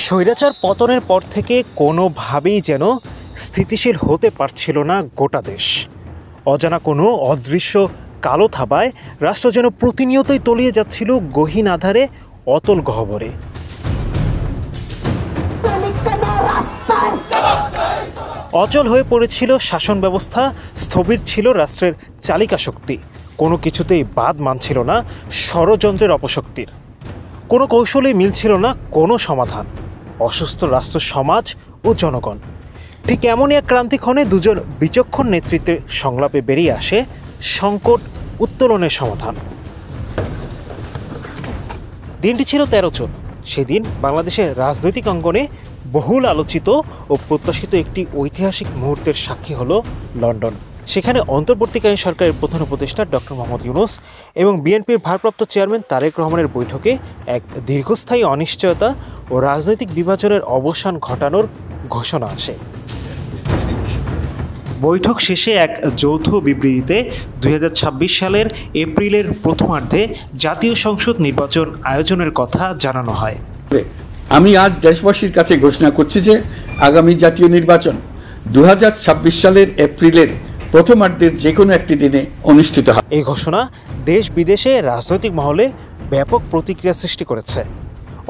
স্বৈরাচার পতনের পর থেকে কোনোভাবেই যেন স্থিতিশীল হতে পারছিল না গোটা দেশ। অজানা কোনো অদৃশ্য কালো থাবায় রাষ্ট্র যেন প্রতিনিয়তই তলিয়ে যাচ্ছিল গহীন আধারে, অতল গহ্বরে। অচল হয়ে পড়েছিল শাসন ব্যবস্থা, স্থবির ছিল রাষ্ট্রের চালিকা শক্তি। কোনো কিছুতেই বাদ মানছিল না ষড়যন্ত্রের অপশক্তির। কোনো কৌশলেই মিলছিল না কোনো সমাধান। অসুস্থ রাষ্ট্র, সমাজ ও জনগণ। ঠিক এমনই এক ক্রান্তিক্ষণে দুজন বিচক্ষণ নেতৃত্বের সংলাপে বেরিয়ে আসে সংকট উত্তোলনের সমাধান। দিনটি ছিল 13 জুন। সেদিন বাংলাদেশের রাজনৈতিক অঙ্গনে বহুল আলোচিত ও প্রত্যাশিত একটি ঐতিহাসিক মুহূর্তের সাক্ষী হলো লন্ডন। সেখানে অন্তর্বর্তীকালীন সরকারের প্রধান উপদেষ্টা ডক্টর মোহাম্মদ ইউনূস এবং বিএনপির ভারপ্রাপ্ত চেয়ারম্যান তারেক রহমানের বৈঠকে এক দীর্ঘস্থায়ী অনিশ্চয়তা ও রাজনৈতিক বিভাজনের অবসান ঘটানোর ঘোষণা আসে। বৈঠক শেষে এক যৌথ বিবৃতিতে 2026 সালের এপ্রিলের প্রথমার্ধে জাতীয় সংসদ নির্বাচন আয়োজনের কথা জানানো হয়। আমি আজ দেশবাসীর কাছে ঘোষণা করছি যে আগামী জাতীয় নির্বাচন 2026 সালের এপ্রিলের প্রথমার্ধের যে কোনো একটি দিনে অনুষ্ঠিত হবে। এই ঘোষণা দেশ বিদেশে রাজনৈতিক মহলে ব্যাপক প্রতিক্রিয়া সৃষ্টি করেছে।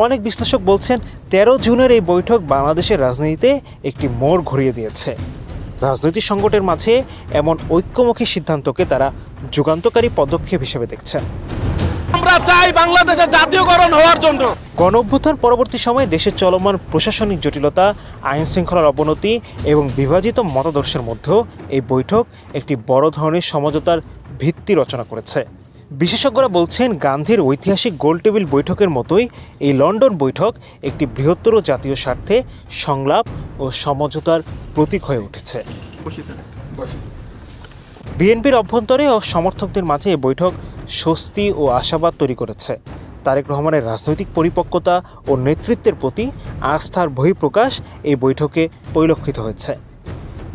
অনেক বিশ্লেষক বলছেন 13 জুনের এই বৈঠক বাংলাদেশের রাজনীতিতে একটি মোড় ঘুরিয়ে দিয়েছে। রাজনৈতিক সংকটের মাঝে এমন ঐক্যমুখী সিদ্ধান্তকে তারা যুগান্তকারী পদক্ষেপ হিসেবে দেখছেন। আমরা চাই বাংলাদেশের জাতীয়করণ হওয়ার জন্য। গণঅভ্যুত্থান পরবর্তী সময়ে দেশের চলমান প্রশাসনিক জটিলতা, আইন শৃঙ্খলার অবনতি এবং বিভাজিত মতাদর্শের মধ্যেও এই বৈঠক একটি বড় ধরনের সমঝোতার ভিত্তি রচনা করেছে। বিশেষজ্ঞরা বলছেন, গান্ধীর ঐতিহাসিক গোলটেবিল বৈঠকের মতোই এই লন্ডন বৈঠক একটি বৃহত্তর জাতীয় স্বার্থে সংলাপ ও সমঝোতার প্রতীক হয়ে উঠেছে। বিএনপির অভ্যন্তরে ও সমর্থকদের মাঝে এই বৈঠক স্বস্তি ও আশাবাদ তৈরি করেছে। তারেক রহমানের রাজনৈতিক পরিপক্কতা ও নেতৃত্বের প্রতি আস্থার বহিঃপ্রকাশ এই বৈঠকে পরিলক্ষিত হয়েছে।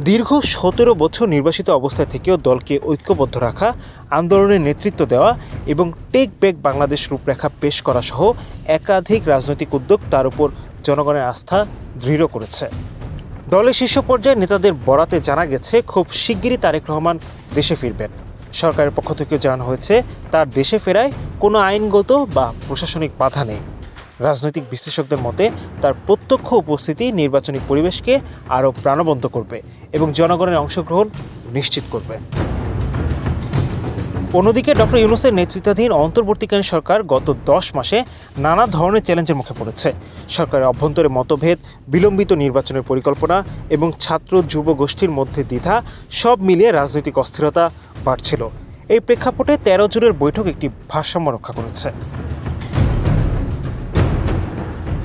দীর্ঘ 17 বছর নির্বাসিত অবস্থায় থেকেও দলকে ঐক্যবদ্ধ রাখা, আন্দোলনের নেতৃত্ব দেওয়া এবং টেক ব্যাক বাংলাদেশ রূপরেখা পেশ করা সহ একাধিক রাজনৈতিক উদ্যোগ তার উপর জনগণের আস্থা দৃঢ় করেছে। দলের শীর্ষ পর্যায়ের নেতাদের বরাতে জানা গেছে, খুব শিগগিরই তারেক রহমান দেশে ফিরবেন। সরকারের পক্ষ থেকেও জানানো হয়েছে, তার দেশে ফেরায় কোনো আইনগত বা প্রশাসনিক বাধা নেই। রাজনৈতিক বিশ্লেষকদের মতে তার প্রত্যক্ষ উপস্থিতি নির্বাচনী পরিবেশকে আরও প্রাণবন্ত করবে এবং জনগণের অংশগ্রহণ নিশ্চিত করবে। অন্যদিকে ডক্টর ইউনূসের নেতৃত্বাধীন অন্তর্বর্তীকালীন সরকার গত 10 মাসে নানা ধরনের চ্যালেঞ্জের মুখে পড়েছে। সরকারের অভ্যন্তরে মতভেদ, বিলম্বিত নির্বাচনের পরিকল্পনা এবং ছাত্র যুব গোষ্ঠীর মধ্যে দ্বিধা, সব মিলিয়ে রাজনৈতিক অস্থিরতা বাড়ছিল। এই প্রেক্ষাপটে 13 জুনের বৈঠক একটি ভারসাম্য রক্ষা করেছে।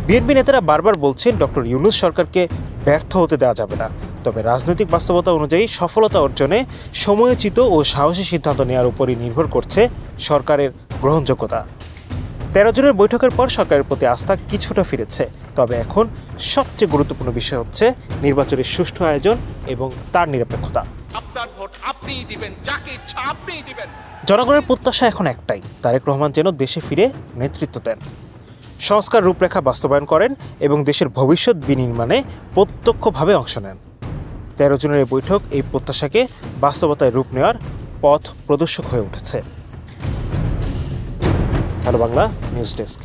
বিএনপি নেতারা বারবার বলছেন, ডক্টর ইউনূস সরকারকে ব্যর্থ হতে দেওয়া যাবে না। তবে রাজনৈতিক বাস্তবতা অনুযায়ী সফলতা অর্জনে সময়োচিত ও সাহসী সিদ্ধান্ত নেওয়ার উপরই নির্ভর করছে সরকারের গ্রহণযোগ্যতা। 13 জুনের বৈঠকের পর সরকারের প্রতি আস্থা কিছুটা ফিরেছে। তবে এখন সবচেয়ে গুরুত্বপূর্ণ বিষয় হচ্ছে নির্বাচনের সুষ্ঠু আয়োজন এবং তার নিরপেক্ষতা। আপনার ভোট আপনিই দিবেন, যাকে ইচ্ছা আপনিই দিবেন। জনগণের প্রত্যাশা এখন একটাই, তারেক রহমান যেন দেশে ফিরে নেতৃত্ব দেন, সংস্কার রূপরেখা বাস্তবায়ন করেন এবং দেশের ভবিষ্যৎ বিনির্মাণে প্রত্যক্ষভাবে অংশ নেন। 13 জুনের এই বৈঠক এই প্রত্যাশাকে বাস্তবতায় রূপ নেওয়ার পথ প্রদর্শক হয়ে উঠেছে। Hello Bangla news desk.